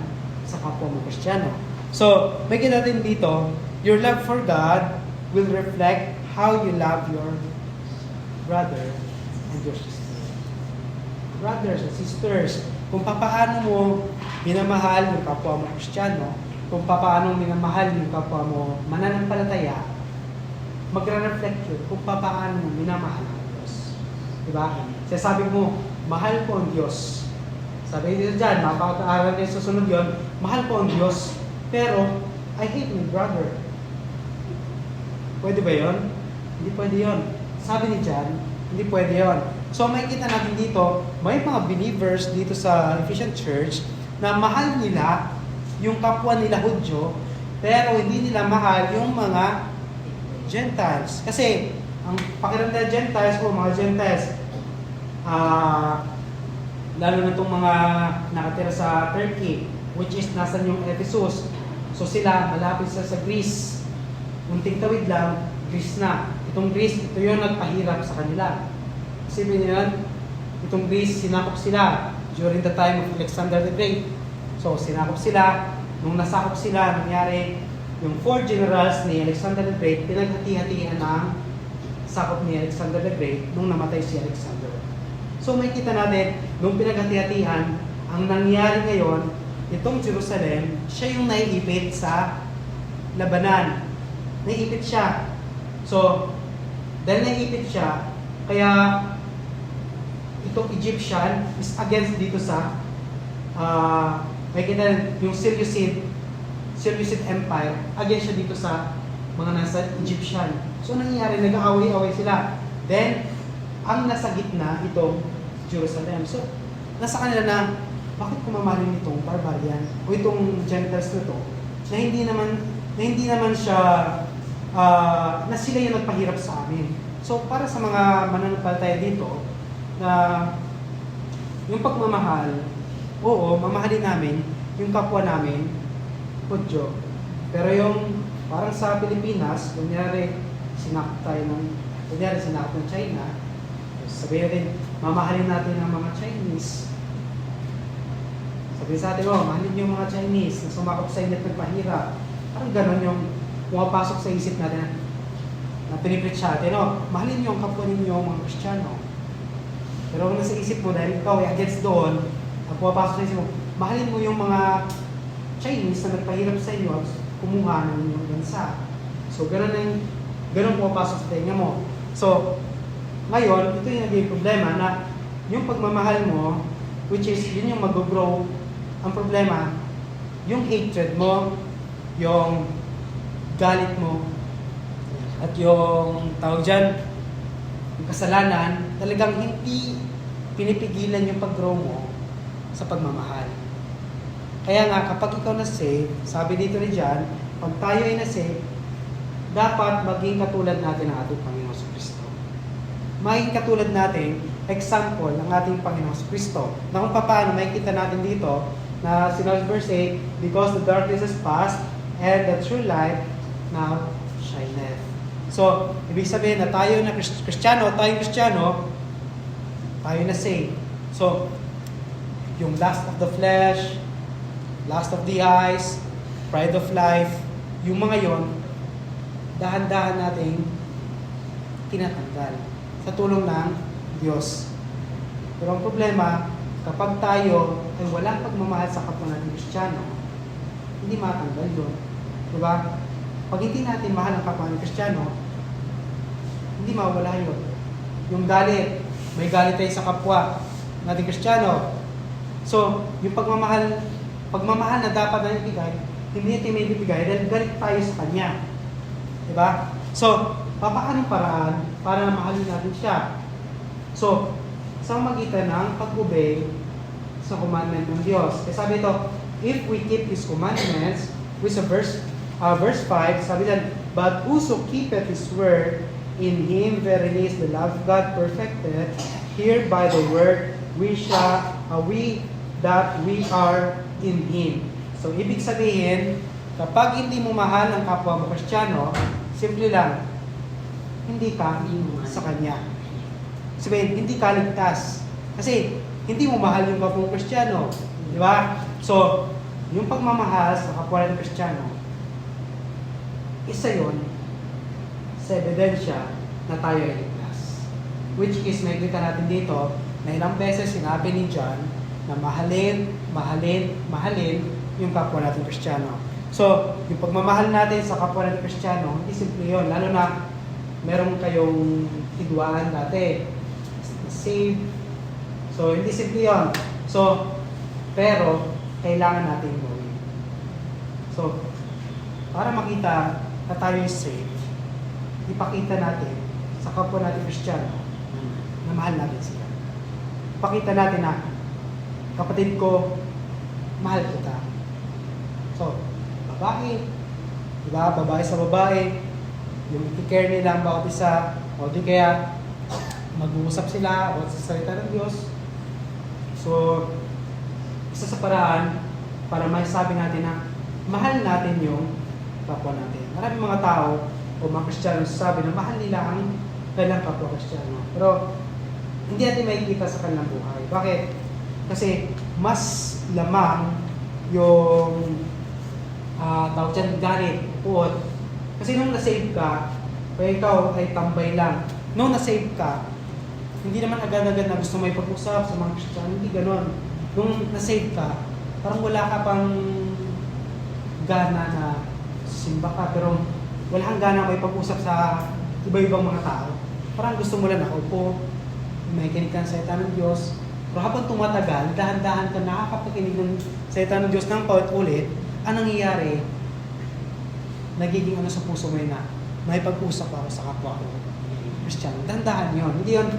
sa kapwa mo Kristiyano. So, may kita natin dito, your love for God will reflect how you love your brother and your sister. Brothers and sisters, kung paano mo minamahal yung kapwa mo Kristiyano, kung paano minamahal yung kapwa mo mananampalataya, magre-reflect yun kung paano mo minamahal ang Diyos. Diba? Kasi sabi mo, mahal ko ang Diyos. Sabi dito dyan, mapakaaral niya sa sunod yun, mahal ko ang Diyos, pero I hate my brother. Pwede ba yun? Hindi pwede yun. Sabi ni John, hindi pwede yun. So makikita natin dito, may mga believers dito sa Ephesian Church na mahal nila yung kapwa nila Hudyo, pero hindi nila mahal yung mga Gentiles. Kasi ang pakiramdam ng Gentiles o mga Gentiles, lalo na itong mga nakatira sa Turkey, which is nasan yung Ephesus. So sila, malapit sa Greece. Unting tawid lang, Greece na. Itong Greece, ito yung nagpahirap sa kanila. Isipin niyo yan, itong Greece, sinakop sila during the time of Alexander the Great. So, sinakop sila. Nung nasakop sila, nangyari, yung 4 generals ni Alexander the Great, pinaghati-hatian ng sakop ni Alexander the Great nung namatay si Alexander. So, may kita natin, nung pinaghati-hatian, ang nangyari ngayon, itong Jerusalem, siya yung naiipit sa labanan. Naiipit siya. So, dahil naiipit siya, kaya itong Egyptian is against dito sa may kita yung Seleucid Empire, against siya dito sa mga nasa Egyptian. So, nangyayari, nag-aaway-away sila. Then, ang nasa gitna, itong Jerusalem. So, nasa kanila na, bakit kumamahalin itong barbarian o itong Gentiles na to, na hindi naman siya, na sila yung nagpahirap sa amin. So, para sa mga mananampalataya dito, na yung pagmamahal, oo, mamahalin namin yung kapwa namin, Hudyo. Pero yung parang sa Pilipinas, kunyari sinakop ng China, sabihin natin, mamahalin natin ang mga Chinese. Sabihin sa atin, mahalin yung mga Chinese na sumakop sa inyo at nagpahirap. Parang ganon yung pumapasok sa isip natin. na pinipreach sa atin, mahalin niyo ang kapwa ninyo mga Kristiyano. Pero kung nasa isip mo, dahil ikaw ay against doon, ang pumapasok sa isip mo, mahalin mo yung mga Chinese na nagpahirap sa iyo at kumuha ng inyong bansa. So, ganun pumapasok sa tenga mo. So, ngayon, ito yung naging problema na yung pagmamahal mo, which is, yun yung mag-grow. Ang problema, yung hatred mo, yung galit mo, at yung tawag dyan, yung kasalanan, talagang hindi pinipigilan yung pag-grow mo sa pagmamahal. Kaya nga, kapag ikaw na-save, sabi dito ni John, pag tayo ay na-save, dapat maging katulad natin ng ating Panginoon Kristo. Maging katulad natin, example ng ating Panginoon Kristo. Na kung paano, makikita natin dito, na sinabi verse 8, because the darkness is past, and the true light now shineth. So, ibig sabihin na tayo na Kristiyano, tayo na saved. So, yung lust of the flesh, lust of the eyes, pride of life, yung mga yon, dahan-dahan nating tinatanggal sa tulong ng Diyos. Pero ang problema, kapag tayo ay walang pagmamahal sa kapwa natin Kristiyano, hindi matanggal yun. Diba? Pag hindi natin mahal ang kapwa natin Kristiyano, hindi mawala yun. Yung galit, may galit tayo sa kapwa natin Kristiyano. So, yung pagmamahal na dapat na ibigay, hindi natin may ibigay dahil galit tayo sa Kanya. Diba? So, papaanong paraan para mahalin natin siya? So, sa magitan ng pag-obey sa commandment ng Diyos. Kasi sabi ito, if we keep His commandments, which is verse 5, sabi dyan, but whoso keepeth His word, in Him verily is the love of God perfected. Here by the word, we are in Him. So, ibig sabihin, kapag hindi mo mahal ang kapwa mo Kristiyano, simple lang, hindi ka sa Kanya. Sabihin, hindi ka ligtas. Kasi, hindi mo mahal yung kapwa mo Kristiyano. Di ba? So, yung pagmamahal sa kapwa ng Kristiyano, isa yon sa ebidensya na tayo ay ligtas. Which is, makikita natin dito, na ilang beses sinabi ni John na mahalin yung kapwa natin Kristiyano. So, yung pagmamahal natin sa kapwa natin Kristiyano, hindi simple yun. Lalo na, meron kayong hidwaan dati. Save. So, hindi simple yun. So, pero, kailangan natin gawin. So, para makita na tayo is safe, ipakita natin sa kapwa natin Kristiyano na mahal natin sila. Ipakita natin na, kapatid ko, mahal kita. So, babae, diba? Babae sa babae, yung i-care nila ang bawat isa, o di kaya mag-uusap sila o sa salita ng Diyos. So, isa sa paraan para masasabi natin na mahal natin yung kapwa natin. Maraming mga tao o mga Kristiyano sabi na mahal nila ang kailang kapwa Kristiyano. Pero, hindi natin makikita sa kanilang buhay. Bakit? Kasi, mas lamang yung tawag dyan, galit, puot. Kasi nung na-save ka, kaya ikaw ay tambay lang. Nung na-save ka, hindi naman agad-agad na gusto may pag-usap sa mga Kristiyano, hindi ganon. Nung na-save ka, parang wala ka pang gana na simba ka, pero wala kang gana may pag-usap sa iba-ibang mga tao. Parang gusto mo lang nakaupo, makikinig ka sa salita ng Diyos. Pero habang tumatagal, dahan-dahan ka nakakapakinig ng salita ng Diyos ng paulit-ulit, anong nangyayari? Nagiging sa puso mo na may pag-usap ako sa kapwa ko Kristiyano. Dahan-dahan yun. Hindi yun,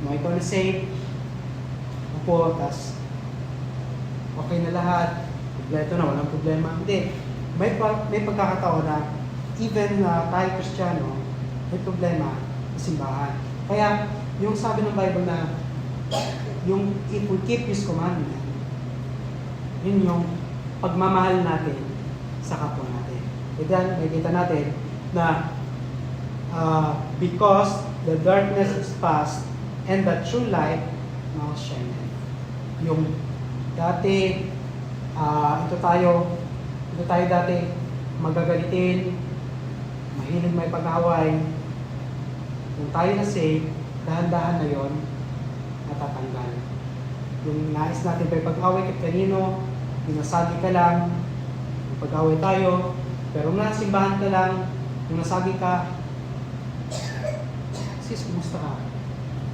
may ikaw na save, upo, tas okay na lahat, kompleto na, walang problema. Hindi. May pagkakataon na even na tayo Kristiyano, may problema sa simbahan. Kaya, yung sabi ng Bible na yung if we keep His commandment, yun yung pagmamahal natin sa kapwa natin. E then, makikita natin na because the darkness is past and the true light now shineth. Yung dati, ito tayo dati magagalitin, mahilig may pag-away, Nung tayo na save, dahan-dahan na yon natatanggal. Yung nais natin pa pag-away kay kanino, pinasagi ka lang, pag-away tayo, pero nung nasimbahan ka lang, nung nasagi ka, sis, kumusta ka?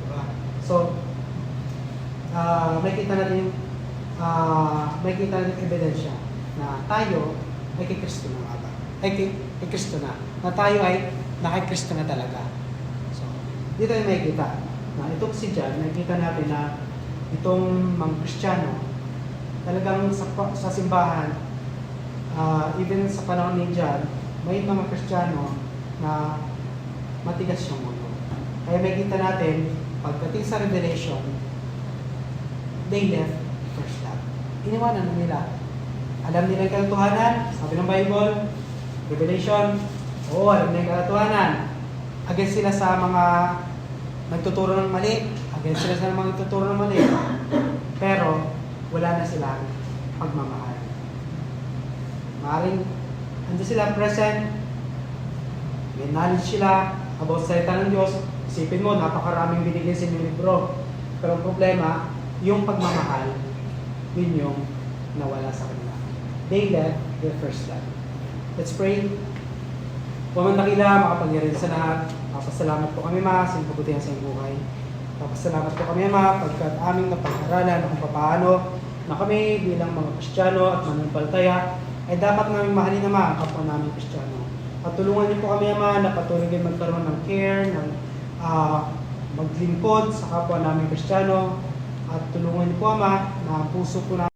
Diba? So, makikita natin ebidensya na tayo ay kay Kristo na nga ba? Ay kay Kristo na. Na tayo ay nakay Kristo na talaga. So, dito ay makikita na itong si John, makikita natin na itong mga Kristiyano, talagang sa simbahan, even sa panahon ni John, may mga Kristiyano na matigas yung mundo. Kaya makikita natin, pagdating sa Revelation, they left first love. Iniwanan na nila. Alam nila yung katotohanan, sabi ng Bible, Revelation, oo, alam nila yung katotohanan. Against sila sa mga nagtuturo ng mali, against sila sa mga nagtuturo ng mali, pero wala na silang pagmamahal. Maaaring, andun sila present, may knowledge sila about salita ng Diyos, isipin mo, napakaraming binigay sa inyong libro. Pero ang problema, yung pagmamahal, yun yung nawala sa kanila. They left their first love. Let's pray. Waman dakila, makapangyarihan sa lahat. Papasalamat po kami, Ma, sa pagkutihan sa iyong buhay. Papasalamat po kami, Ma, pagkat aming napag-aralan kung paano na kami bilang mga Kristiyano at mananampalataya ay dapat namin mahalin na, Ma, ang kapwa namin Kristiyano. At tulungan niyo po kami, Ma, na patuloy din magkaroon ng care, ng maglingkod sa kapwa namin Kristiyano. At tulungan niyo po, Ama, na ang puso po namin